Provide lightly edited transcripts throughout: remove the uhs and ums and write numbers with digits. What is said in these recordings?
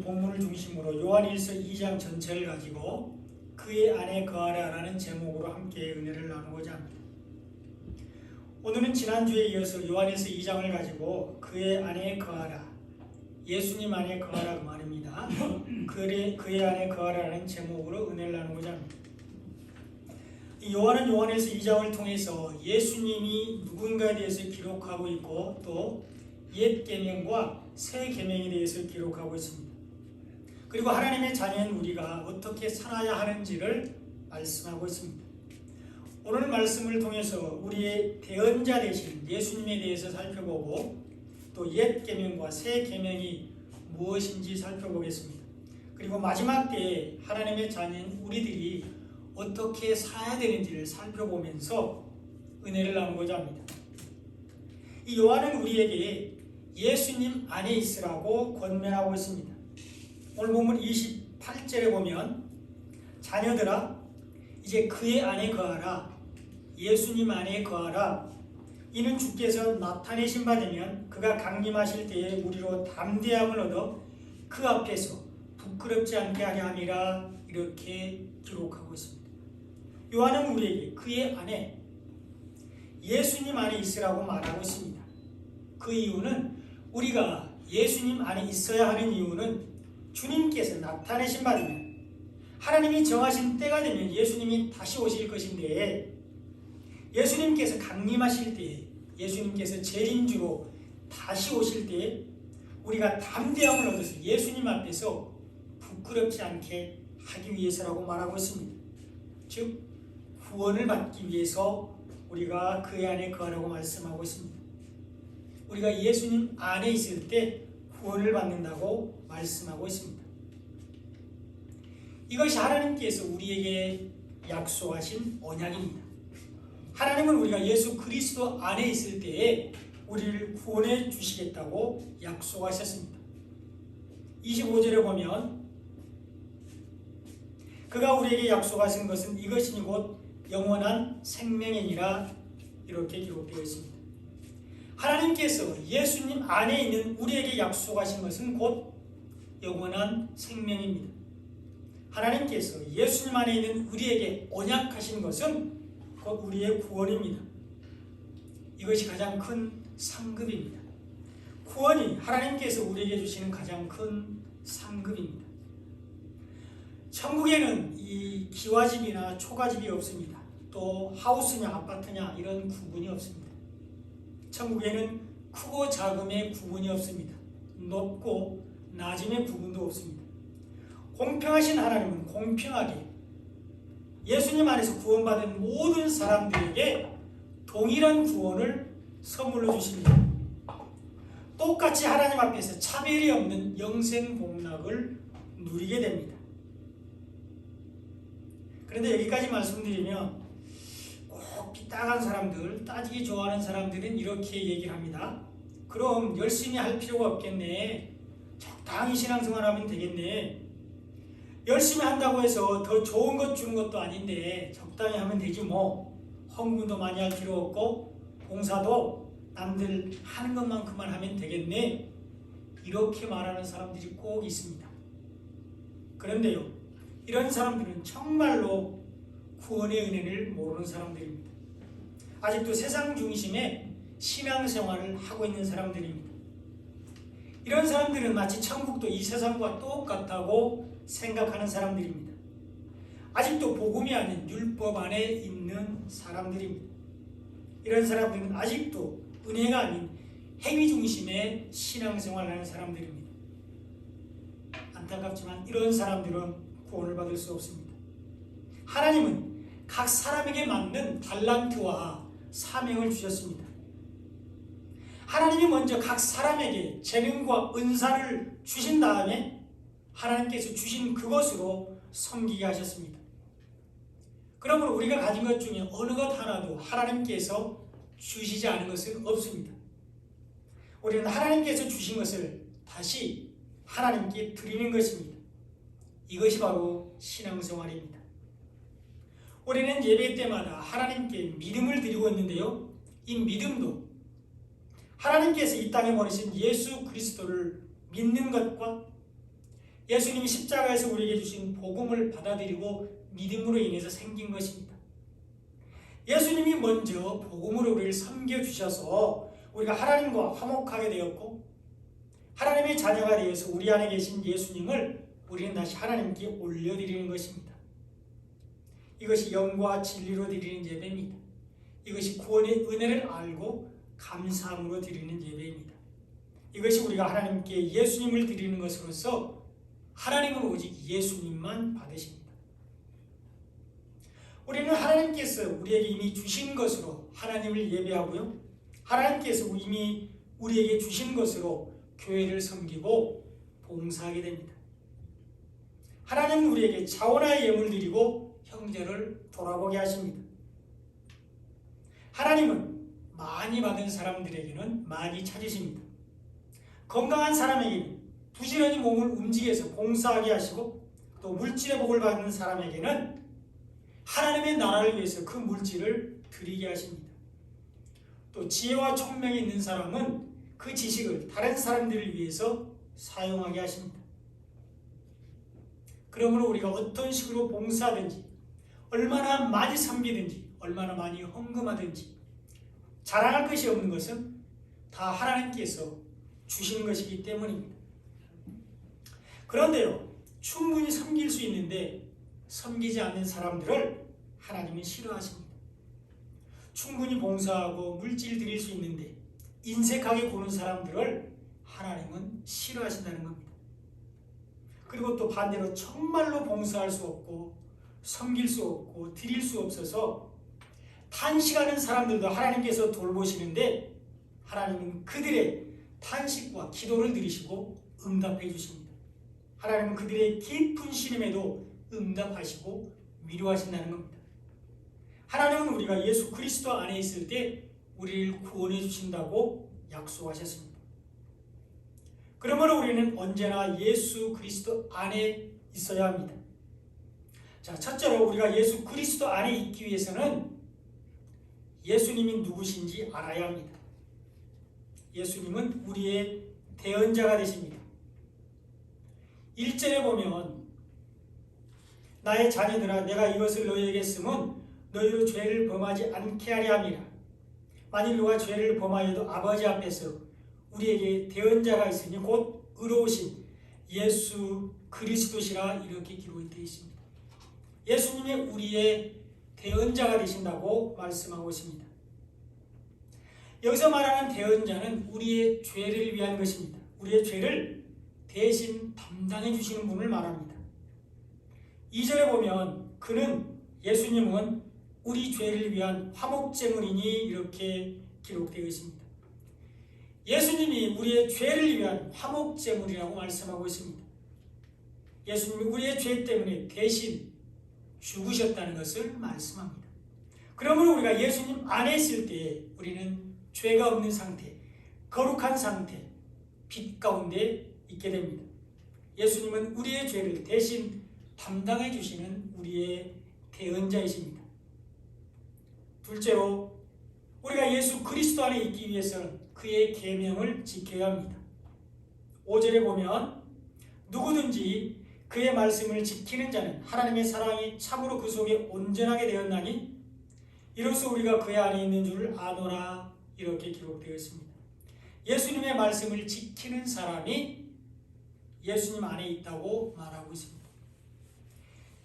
본문을 중심으로 요한일서 2장 전체를 가지고 그의 안에 거하라라는 제목으로 함께 은혜를 나누고자 합니다. 오늘은 지난주에 이어서 요한일서 2장을 가지고 그의 안에 거하라, 예수님 안에 거하라 그 말입니다. 그의 안에 거하라는 제목으로 은혜를 나누고자 합니다. 요한은 요한일서 2장을 통해서 예수님이 누군가에 대해서 기록하고 있고 또 옛 계명과 새 계명에 대해서 기록하고 있습니다. 그리고 하나님의 자녀인 우리가 어떻게 살아야 하는지를 말씀하고 있습니다. 오늘 말씀을 통해서 우리의 대언자 되신 예수님에 대해서 살펴보고 또 옛 계명과 새 계명이 무엇인지 살펴보겠습니다. 그리고 마지막 때에 하나님의 자녀인 우리들이 어떻게 살아야 되는지를 살펴보면서 은혜를 나누고자 합니다. 이 요한은 우리에게 예수님 안에 있으라고 권면하고 있습니다. 오늘 본문 28절에 보면 자녀들아 이제 그의 안에 거하라, 예수님 안에 거하라. 이는 주께서 나타내신 바 되면 그가 강림하실 때에 우리로 담대함을 얻어 그 앞에서 부끄럽지 않게 하려 함이라. 이렇게 기록하고 있습니다. 요한은 우리에게 그의 안에 예수님 안에 있으라고 말하고 있습니다. 그 이유는 우리가 예수님 안에 있어야 하는 이유는 주님께서 나타내신 바 되면 하나님이 정하신 때가 되면 예수님이 다시 오실 것인데 예수님께서 강림하실 때에 예수님께서 재림주로 다시 오실 때에 우리가 담대함을 얻어서 예수님 앞에서 부끄럽지 않게 하기 위해서라고 말하고 있습니다. 즉 구원을 받기 위해서 우리가 그의 안에 거하라고 말씀하고 있습니다. 우리가 예수님 안에 있을 때 구원을 받는다고 말씀하고 있습니다. 이것이 하나님께서 우리에게 약속하신 언약입니다. 하나님은 우리가 예수 그리스도 안에 있을 때에 우리를 구원해 주시겠다고 약속하셨습니다. 25절에 보면 그가 우리에게 약속하신 것은 이것이니 곧 영원한 생명이니라. 이렇게 기록되어 있습니다. 하나님께서 예수님 안에 있는 우리에게 약속하신 것은 곧 영원한 생명입니다. 하나님께서 예수님 안에 있는 우리에게 언약하신 것은 곧 우리의 구원입니다. 이것이 가장 큰 상급입니다. 구원이 하나님께서 우리에게 주시는 가장 큰 상급입니다. 천국에는 이 기와집이나 초가집이 없습니다. 또 하우스냐 아파트냐 이런 구분이 없습니다. 천국에는 크고 작음의 구분이 없습니다. 높고 낮음의 구분도 없습니다. 공평하신 하나님은 공평하게 예수님 안에서 구원받은 모든 사람들에게 동일한 구원을 선물로 주십니다. 똑같이 하나님 앞에서 차별이 없는 영생 복락을 누리게 됩니다. 그런데 여기까지 말씀드리면 꼭 삐딱한 사람들, 따지기 좋아하는 사람들은 이렇게 얘기를 합니다. 그럼 열심히 할 필요가 없겠네. 적당히 신앙생활하면 되겠네. 열심히 한다고 해서 더 좋은 것 주는 것도 아닌데 적당히 하면 되지 뭐. 헌금도 많이 할 필요 없고 봉사도 남들 하는 것만큼만 하면 되겠네. 이렇게 말하는 사람들이 꼭 있습니다. 그런데요, 이런 사람들은 정말로 구원의 은혜를 모르는 사람들입니다. 아직도 세상 중심의 신앙생활을 하고 있는 사람들입니다. 이런 사람들은 마치 천국도 이 세상과 똑같다고 생각하는 사람들입니다. 아직도 복음이 아닌 율법 안에 있는 사람들입니다. 이런 사람들은 아직도 은혜가 아닌 행위 중심의 신앙생활을 하는 사람들입니다. 안타깝지만 이런 사람들은 구원을 받을 수 없습니다. 하나님은 각 사람에게 맞는 달란트와 사명을 주셨습니다. 하나님이 먼저 각 사람에게 재능과 은사를 주신 다음에 하나님께서 주신 그것으로 섬기게 하셨습니다. 그러므로 우리가 가진 것 중에 어느 것 하나도 하나님께서 주시지 않은 것은 없습니다. 우리는 하나님께서 주신 것을 다시 하나님께 드리는 것입니다. 이것이 바로 신앙생활입니다. 우리는 예배 때마다 하나님께 믿음을 드리고 있는데요, 이 믿음도 하나님께서 이 땅에 보내신 예수 그리스도를 믿는 것과 예수님이 십자가에서 우리에게 주신 복음을 받아들이고 믿음으로 인해서 생긴 것입니다. 예수님이 먼저 복음으로 우리를 섬겨주셔서 우리가 하나님과 화목하게 되었고 하나님의 자녀가 되어서 우리 안에 계신 예수님을 우리는 다시 하나님께 올려드리는 것입니다. 이것이 영과 진리로 드리는 예배입니다. 이것이 구원의 은혜를 알고 감사함으로 드리는 예배입니다. 이것이 우리가 하나님께 예수님을 드리는 것으로서 하나님은 오직 예수님만 받으십니다. 우리는 하나님께서 우리에게 이미 주신 것으로 하나님을 예배하고요. 하나님께서 이미 우리에게 주신 것으로 교회를 섬기고 봉사하게 됩니다. 하나님은 우리에게 자원하의 예물을 드리고 형제를 돌아보게 하십니다. 하나님은 많이 받은 사람들에게는 많이 찾으십니다. 건강한 사람에게는 부지런히 몸을 움직여서 봉사하게 하시고 또 물질의 복을 받는 사람에게는 하나님의 나라를 위해서 그 물질을 드리게 하십니다. 또 지혜와 총명이 있는 사람은 그 지식을 다른 사람들을 위해서 사용하게 하십니다. 그러므로 우리가 어떤 식으로 봉사하든지 얼마나 많이 섬기든지 얼마나 많이 헌금하든지 자랑할 것이 없는 것은 다 하나님께서 주신 것이기 때문입니다. 그런데요, 충분히 섬길 수 있는데 섬기지 않는 사람들을 하나님은 싫어하십니다. 충분히 봉사하고 물질 드릴 수 있는데 인색하게 구는 사람들을 하나님은 싫어하신다는 겁니다. 그리고 또 반대로 정말로 봉사할 수 없고 섬길 수 없고 드릴 수 없어서 탄식하는 사람들도 하나님께서 돌보시는데 하나님은 그들의 탄식과 기도를 들으시고 응답해 주십니다. 하나님은 그들의 깊은 신음에도 응답하시고 위로하신다는 겁니다. 하나님은 우리가 예수 그리스도 안에 있을 때 우리를 구원해 주신다고 약속하셨습니다. 그러므로 우리는 언제나 예수 그리스도 안에 있어야 합니다. 자, 첫째로 우리가 예수 그리스도 안에 있기 위해서는 예수님이 누구신지 알아야 합니다. 예수님은 우리의 대언자가 되십니다. 1절에 보면 나의 자녀들아 내가 이것을 너희에게 쓰면 너희로 죄를 범하지 않게 하려 함이라. 만일 누가 죄를 범하여도 아버지 앞에서 우리에게 대언자가 있으니 곧 의로우신 예수 그리스도시라 이렇게 기록되어 있습니다. 예수님이 우리의 대언자가 되신다고 말씀하고 있습니다. 여기서 말하는 대언자는 우리의 죄를 위한 것입니다. 우리의 죄를 대신 담당해 주시는 분을 말합니다. 2절에 보면 그는 예수님은 우리 죄를 위한 화목제물이니 이렇게 기록되어 있습니다. 예수님이 우리의 죄를 위한 화목제물이라고 말씀하고 있습니다. 예수님이 우리의 죄 때문에 대신 죽으셨다는 것을 말씀합니다. 그러므로 우리가 예수님 안에 있을 때 우리는 죄가 없는 상태, 거룩한 상태, 빛 가운데 있게 됩니다. 예수님은 우리의 죄를 대신 담당해 주시는 우리의 대언자이십니다. 둘째로 우리가 예수 그리스도 안에 있기 위해서는 그의 계명을 지켜야 합니다. 5절에 보면 누구든지 그의 말씀을 지키는 자는 하나님의 사랑이 참으로 그 속에 온전하게 되었나니 이로써 우리가 그의 안에 있는 줄 아노라 이렇게 기록되어 있습니다. 예수님의 말씀을 지키는 사람이 예수님 안에 있다고 말하고 있습니다.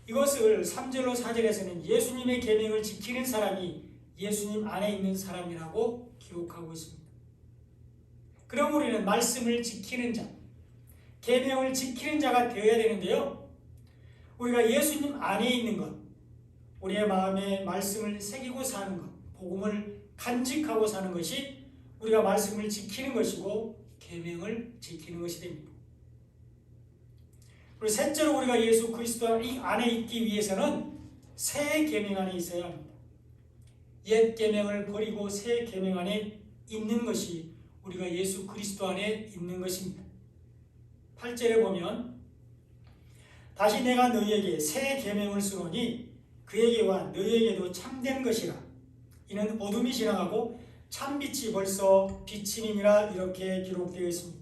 이것을 3절로 4절에서는 예수님의 계명을 지키는 사람이 예수님 안에 있는 사람이라고 기록하고 있습니다. 그럼 우리는 말씀을 지키는 자, 계명을 지키는 자가 되어야 되는데요. 우리가 예수님 안에 있는 것, 우리의 마음에 말씀을 새기고 사는 것, 복음을 간직하고 사는 것이 우리가 말씀을 지키는 것이고 계명을 지키는 것이 됩니다. 그리고 셋째로 우리가 예수 그리스도 안에 있기 위해서는 새 계명 안에 있어야 합니다. 옛 계명을 버리고 새 계명 안에 있는 것이 우리가 예수 그리스도 안에 있는 것입니다. 8절에 보면 다시 내가 너희에게 새 계명을 쓰노니 그에게와 너희에게도 참된 것이라. 이는 어둠이 지나가고 참빛이 벌써 비침이니라 이렇게 기록되어 있습니다.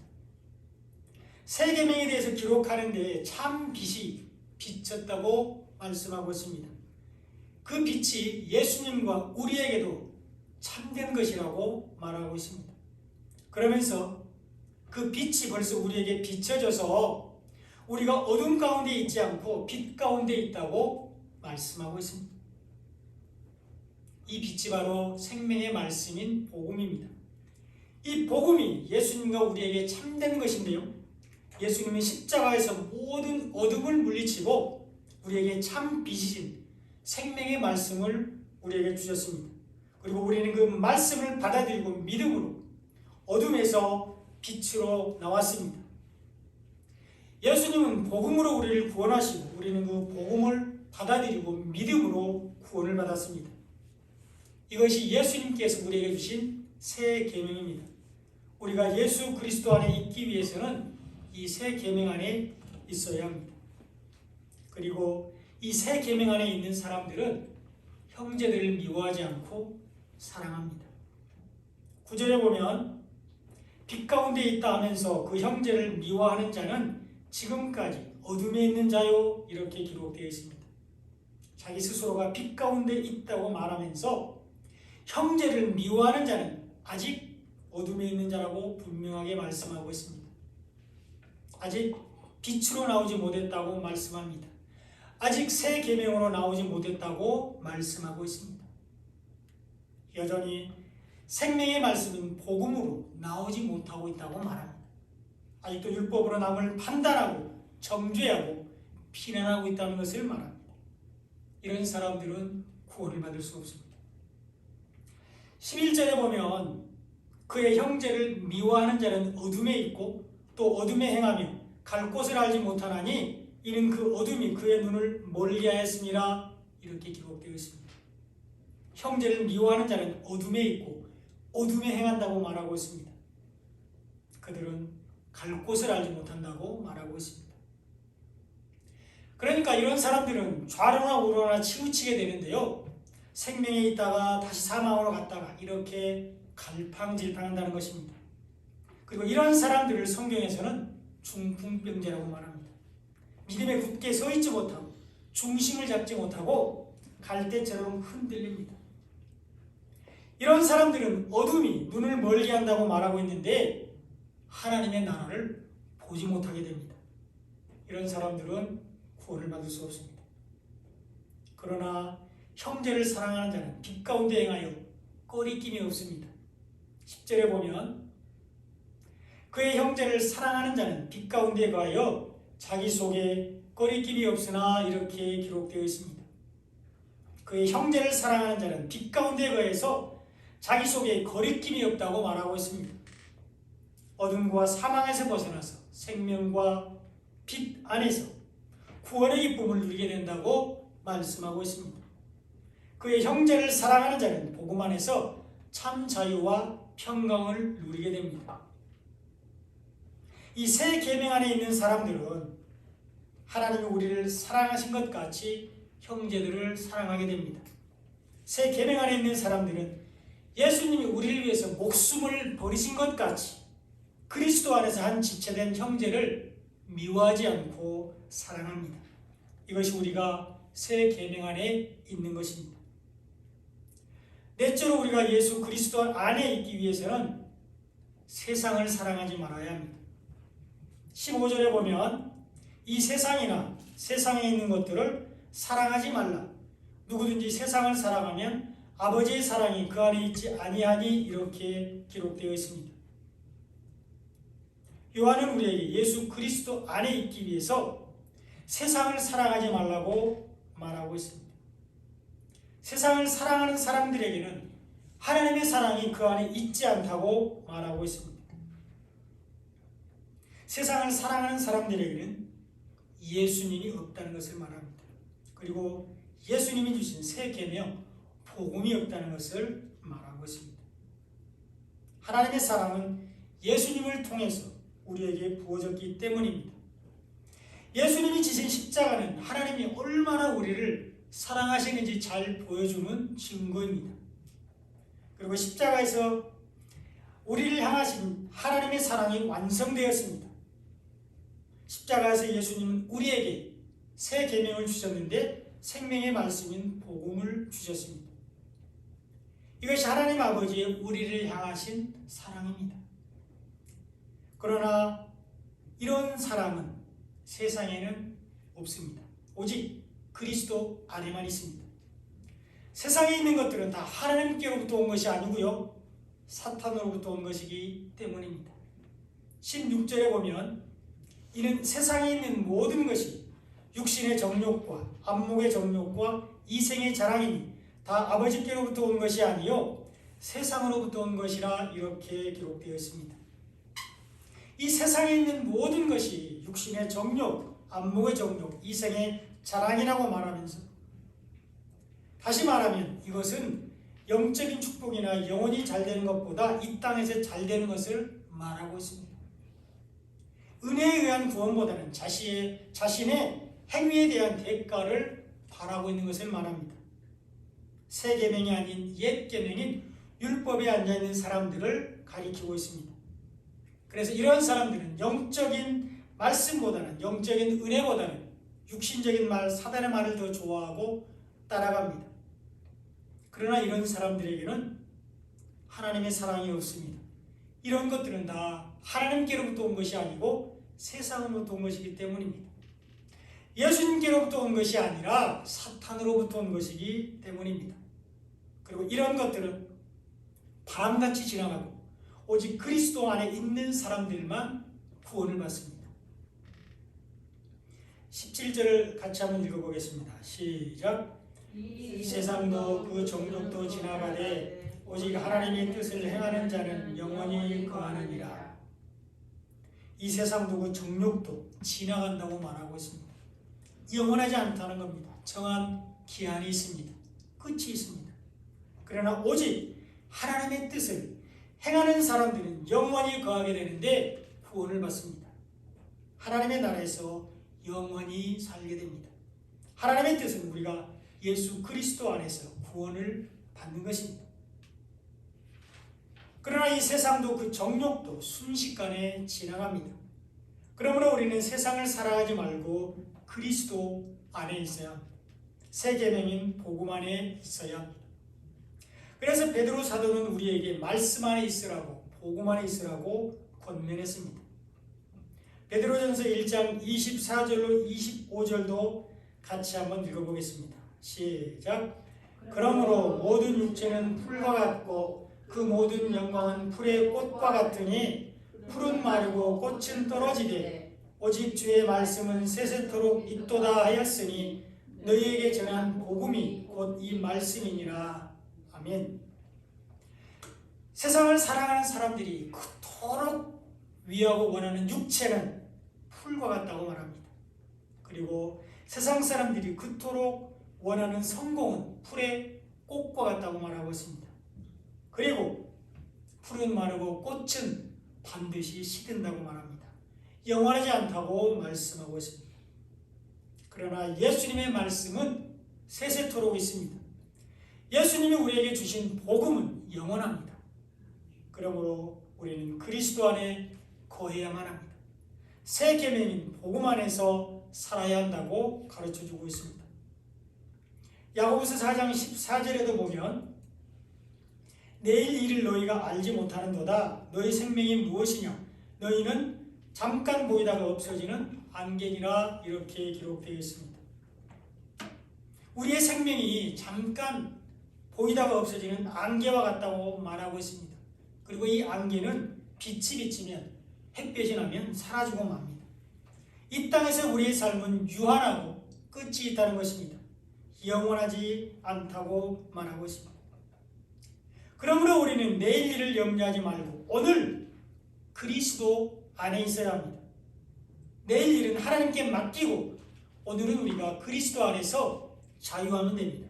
새 계명에 대해서 기록하는데 참 빛이 비쳤다고 말씀하고 있습니다. 그 빛이 예수님과 우리에게도 참된 것이라고 말하고 있습니다. 그러면서 그 빛이 벌써 우리에게 비춰져서 우리가 어둠 가운데 있지 않고 빛 가운데 있다고 말씀하고 있습니다. 이 빛이 바로 생명의 말씀인 복음입니다. 이 복음이 예수님과 우리에게 참된 것인데요, 예수님은 십자가에서 모든 어둠을 물리치고 우리에게 참 빛이신 생명의 말씀을 우리에게 주셨습니다. 그리고 우리는 그 말씀을 받아들이고 믿음으로 어둠에서 빛으로 나왔습니다. 예수님은 복음으로 우리를 구원하시고 우리는 그 복음을 받아들이고 믿음으로 구원을 받았습니다. 이것이 예수님께서 우리에게 주신 새 계명입니다. 우리가 예수 그리스도 안에 있기 위해서는 이 새 계명 안에 있어야 합니다. 그리고 이 새 계명 안에 있는 사람들은 형제들을 미워하지 않고 사랑합니다. 9절에 보면 빛 가운데 있다 하면서 그 형제를 미워하는 자는 지금까지 어둠에 있는 자요, 이렇게 기록되어 있습니다. 자기 스스로가 빛 가운데 있다고 말하면서 형제를 미워하는 자는 아직 어둠에 있는 자라고 분명하게 말씀하고 있습니다. 아직 빛으로 나오지 못했다고 말씀합니다. 아직 새 계명으로 나오지 못했다고 말씀하고 있습니다. 여전히 생명의 말씀인 복음으로 나오지 못하고 있다고 말합니다. 아직도 율법으로 남을 판단하고 정죄하고 비난하고 있다는 것을 말합니다. 이런 사람들은 구원을 받을 수 없습니다. 11절에 보면 그의 형제를 미워하는 자는 어둠에 있고 또 어둠에 행하며 갈 곳을 알지 못하나니 이는 그 어둠이 그의 눈을 멀리하였습니다. 이렇게 기록되어 있습니다. 형제를 미워하는 자는 어둠에 있고 어둠에 행한다고 말하고 있습니다. 그들은 갈 곳을 알지 못한다고 말하고 있습니다. 그러니까 이런 사람들은 좌로나 우로나 치우치게 되는데요, 생명에 있다가 다시 사망으로 갔다가 이렇게 갈팡질팡한다는 것입니다. 그리고 이런 사람들을 성경에서는 중풍병자라고 말합니다. 믿음에 굳게 서 있지 못하고 중심을 잡지 못하고 갈대처럼 흔들립니다. 이런 사람들은 어둠이 눈을 멀리한다고 말하고 있는데 하나님의 나라를 보지 못하게 됩니다. 이런 사람들은 구원을 받을 수 없습니다. 그러나 형제를 사랑하는 자는 빛 가운데 행하여 꺼리낌이 없습니다. 10절에 보면 그의 형제를 사랑하는 자는 빛 가운데 거하여 자기 속에 꺼리낌이 없으나 이렇게 기록되어 있습니다. 그의 형제를 사랑하는 자는 빛 가운데 거해서 자기 속에 거리낌이 없다고 말하고 있습니다. 어둠과 사망에서 벗어나서 생명과 빛 안에서 구원의 기쁨을 누리게 된다고 말씀하고 있습니다. 그의 형제를 사랑하는 자는 복음 안에서 참 자유와 평강을 누리게 됩니다. 이 새 계명 안에 있는 사람들은 하나님이 우리를 사랑하신 것 같이 형제들을 사랑하게 됩니다. 새 계명 안에 있는 사람들은 예수님이 우리를 위해서 목숨을 버리신 것 같이 그리스도 안에서 한 지체된 형제를 미워하지 않고 사랑합니다. 이것이 우리가 새 계명 안에 있는 것입니다. 넷째로 우리가 예수 그리스도 안에 있기 위해서는 세상을 사랑하지 말아야 합니다. 15절에 보면 이 세상이나 세상에 있는 것들을 사랑하지 말라. 누구든지 세상을 사랑하면 아버지의 사랑이 그 안에 있지 아니하니 이렇게 기록되어 있습니다. 요한은 우리에게 예수 그리스도 안에 있기 위해서 세상을 사랑하지 말라고 말하고 있습니다. 세상을 사랑하는 사람들에게는 하나님의 사랑이 그 안에 있지 않다고 말하고 있습니다. 세상을 사랑하는 사람들에게는 예수님이 없다는 것을 말합니다. 그리고 예수님이 주신 새 계명 복음이 없다는 것을 말하고 있습니다. 하나님의 사랑은 예수님을 통해서 우리에게 부어졌기 때문입니다. 예수님이 지신 십자가는 하나님이 얼마나 우리를 사랑하시는지 잘 보여주는 증거입니다. 그리고 십자가에서 우리를 향하신 하나님의 사랑이 완성되었습니다. 십자가에서 예수님은 우리에게 새 계명을 주셨는데 생명의 말씀인 복음을 주셨습니다. 이것이 하나님 아버지의 우리를 향하신 사랑입니다. 그러나 이런 사랑은 세상에는 없습니다. 오직 그리스도 안에만 있습니다. 세상에 있는 것들은 다 하나님께로부터 온 것이 아니고요, 사탄으로부터 온 것이기 때문입니다. 16절에 보면 이는 세상에 있는 모든 것이 육신의 정욕과 안목의 정욕과 이생의 자랑이니 다 아버지께로부터 온 것이 아니요 세상으로부터 온 것이라 이렇게 기록되어 있습니다. 이 세상에 있는 모든 것이 육신의 정욕, 안목의 정욕, 이생의 자랑이라고 말하면서, 다시 말하면 이것은 영적인 축복이나 영혼이 잘 되는 것보다 이 땅에서 잘 되는 것을 말하고 있습니다. 은혜에 의한 구원보다는 자신의 행위에 대한 대가를 바라고 있는 것을 말합니다. 새 계명이 아닌 옛 계명인 율법에 앉아있는 사람들을 가리키고 있습니다. 그래서 이런 사람들은 영적인 말씀보다는, 영적인 은혜보다는 육신적인 말, 사단의 말을 더 좋아하고 따라갑니다. 그러나 이런 사람들에게는 하나님의 사랑이 없습니다. 이런 것들은 다 하나님께로부터 온 것이 아니고 세상으로부터 온 것이기 때문입니다. 예수님께로부터 온 것이 아니라 사탄으로부터 온 것이기 때문입니다. 그리고 이런 것들은 바람같이 지나가고 오직 그리스도 안에 있는 사람들만 구원을 받습니다. 17절을 같이 한번 읽어보겠습니다. 시작. 이 세상도 그 정욕도 지나가되 오직 하나님의 뜻을 행하는 자는 영원히 거하느니라. 이 세상도 그 정욕도 지나간다고 말하고 있습니다. 영원하지 않다는 겁니다. 정한 기한이 있습니다. 끝이 있습니다. 그러나 오직 하나님의 뜻을 행하는 사람들은 영원히 거하게 되는데 구원을 받습니다. 하나님의 나라에서 영원히 살게 됩니다. 하나님의 뜻은 우리가 예수 그리스도 안에서 구원을 받는 것입니다. 그러나 이 세상도 그 정욕도 순식간에 지나갑니다. 그러므로 우리는 세상을 살아가지 말고 그리스도 안에 있어야 합니다. 새 계명인 복음 안에 있어야 합니다. 그래서 베드로 사도는 우리에게 말씀 안에 있으라고, 복음 안에 있으라고 권면했습니다. 베드로전서 1장 24절로 25절도 같이 한번 읽어보겠습니다. 시작. 그러므로 모든 육체는 풀과 같고 그 모든 영광은 풀의 꽃과 같으니 풀은 마르고 꽃은 떨어지되 오직 주의 말씀은 세세토록 있도다 하였으니 너희에게 전한 복음이 곧 이 말씀이니라. 아멘. 세상을 사랑하는 사람들이 그토록 위하고 원하는 육체는 풀과 같다고 말합니다. 그리고 세상 사람들이 그토록 원하는 성공은 풀의 꽃과 같다고 말하고 있습니다. 그리고 풀은 마르고 꽃은 반드시 시든다고 말합니다. 영원하지 않다고 말씀하고 있습니다. 그러나 예수님의 말씀은 세세토록 있습니다. 예수님이 우리에게 주신 복음은 영원합니다. 그러므로 우리는 그리스도 안에 거해야만 합니다. 새 계명인 복음 안에서 살아야 한다고 가르쳐주고 있습니다. 야고보서 4장 14절에도 보면 내일 일을 너희가 알지 못하는도다. 너희 생명이 무엇이냐? 너희는 잠깐 보이다가 없어지는 안개니라. 이렇게 기록되어 있습니다. 우리의 생명이 잠깐 보이다가 없어지는 안개와 같다고 말하고 있습니다. 그리고 이 안개는 빛이 비치면, 햇볕이 나면 사라지고 맙니다. 이 땅에서 우리의 삶은 유한하고 끝이 있다는 것입니다. 영원하지 않다고 말하고 있습니다. 그러므로 우리는 내일 일을 염려하지 말고 오늘 그리스도 안에 있어야 합니다. 내일 일은 하나님께 맡기고 오늘은 우리가 그리스도 안에서 자유하면 됩니다.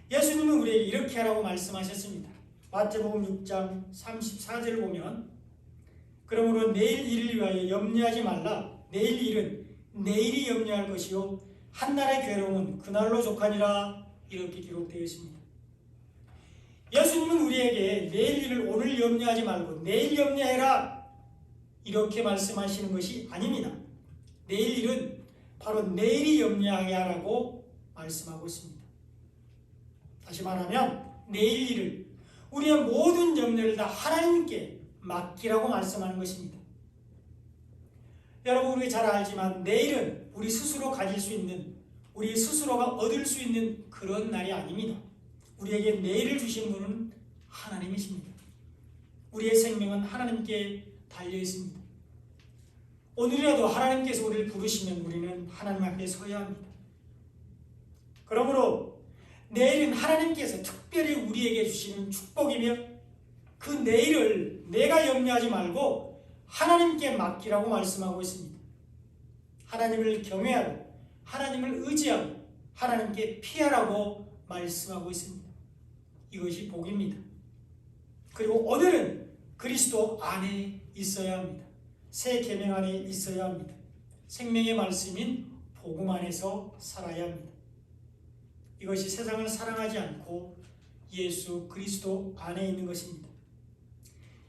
예수님은 우리에게 이렇게 하라고 말씀하셨습니다. 마태복음 6장 34절을 보면 그러므로 내일 일을 위하여 염려하지 말라. 내일 일은 내일이 염려할 것이요 한날의 괴로움은 그날로 족하니라. 이렇게 기록되어 있습니다. 예수님은 우리에게 내일 일을 오늘 염려하지 말고 내일 염려해라 이렇게 말씀하시는 것이 아닙니다. 내일 일은 바로 내일이 염려하게 하라고 말씀하고 있습니다. 다시 말하면 내일 일을, 우리의 모든 염려를 다 하나님께 맡기라고 말씀하는 것입니다. 여러분, 우리 잘 알지만 내일은 우리 스스로 가질 수 있는, 우리 스스로가 얻을 수 있는 그런 날이 아닙니다. 우리에게 내일을 주신 분은 하나님이십니다. 우리의 생명은 하나님께 달려 있습니다. 오늘이라도 하나님께서 우리를 부르시면 우리는 하나님 앞에 서야 합니다. 그러므로 내일은 하나님께서 특별히 우리에게 주시는 축복이며 그 내일을 내가 염려하지 말고 하나님께 맡기라고 말씀하고 있습니다. 하나님을 경외하고 하나님을 의지하고 하나님께 피하라고 말씀하고 있습니다. 이것이 복입니다. 그리고 오늘은 그리스도 안에 있어야 합니다. 새 계명 안에 있어야 합니다. 생명의 말씀인 복음 안에서 살아야 합니다. 이것이 세상을 사랑하지 않고 예수 그리스도 안에 있는 것입니다.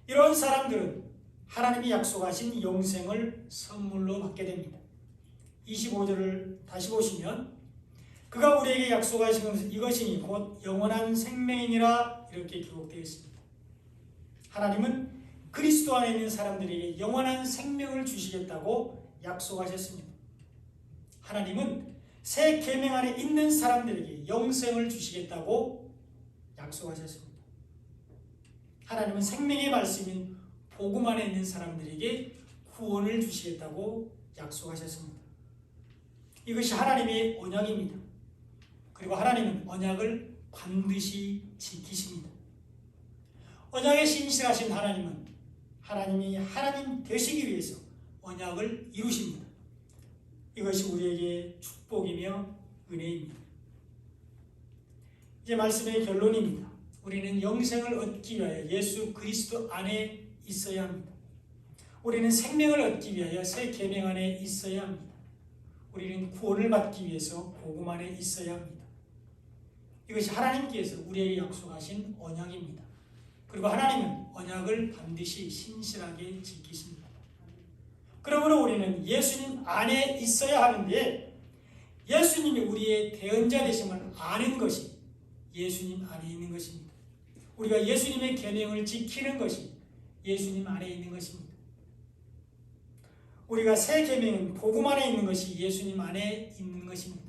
이런 사람들은 하나님이 약속하신 영생을 선물로 받게 됩니다. 25절을 다시 보시면 그가 우리에게 약속하신 것은 이것이니 곧 영원한 생명이니라 이렇게 기록되어 있습니다. 하나님은 그리스도 안에 있는 사람들에게 영원한 생명을 주시겠다고 약속하셨습니다. 하나님은 새 계명 안에 있는 사람들에게 영생을 주시겠다고 약속하셨습니다. 하나님은 생명의 말씀인 복음 안에 있는 사람들에게 구원을 주시겠다고 약속하셨습니다. 이것이 하나님의 언약입니다. 그리고 하나님은 언약을 반드시 지키십니다. 언약에 신실하신 하나님은 하나님이 하나님 되시기 위해서 언약을 이루십니다. 이것이 우리에게 축복이며 은혜입니다. 이제 말씀의 결론입니다. 우리는 영생을 얻기 위하여 예수 그리스도 안에 있어야 합니다. 우리는 생명을 얻기 위하여 새 계명 안에 있어야 합니다. 우리는 구원을 받기 위해서 복음 안에 있어야 합니다. 이것이 하나님께서 우리에게 약속하신 언약입니다. 그리고 하나님은 언약을 반드시 신실하게 지키십니다. 그러므로 우리는 예수님 안에 있어야 하는데 예수님이 우리의 대언자 되심을 아는 것이 예수님 안에 있는 것입니다. 우리가 예수님의 계명을 지키는 것이 예수님 안에 있는 것입니다. 우리가 새 계명은 복음 안에 있는 것이 예수님 안에 있는 것입니다.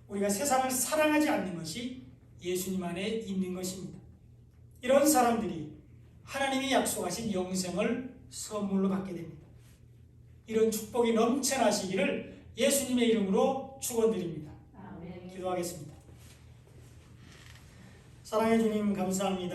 우리가 세상을 사랑하지 않는 것이 예수님 안에 있는 것입니다. 이런 사람들이 하나님이 약속하신 영생을 선물로 받게 됩니다. 이런 축복이 넘쳐나시기를 예수님의 이름으로 축원드립니다. 기도하겠습니다. 사랑해 주님 감사합니다.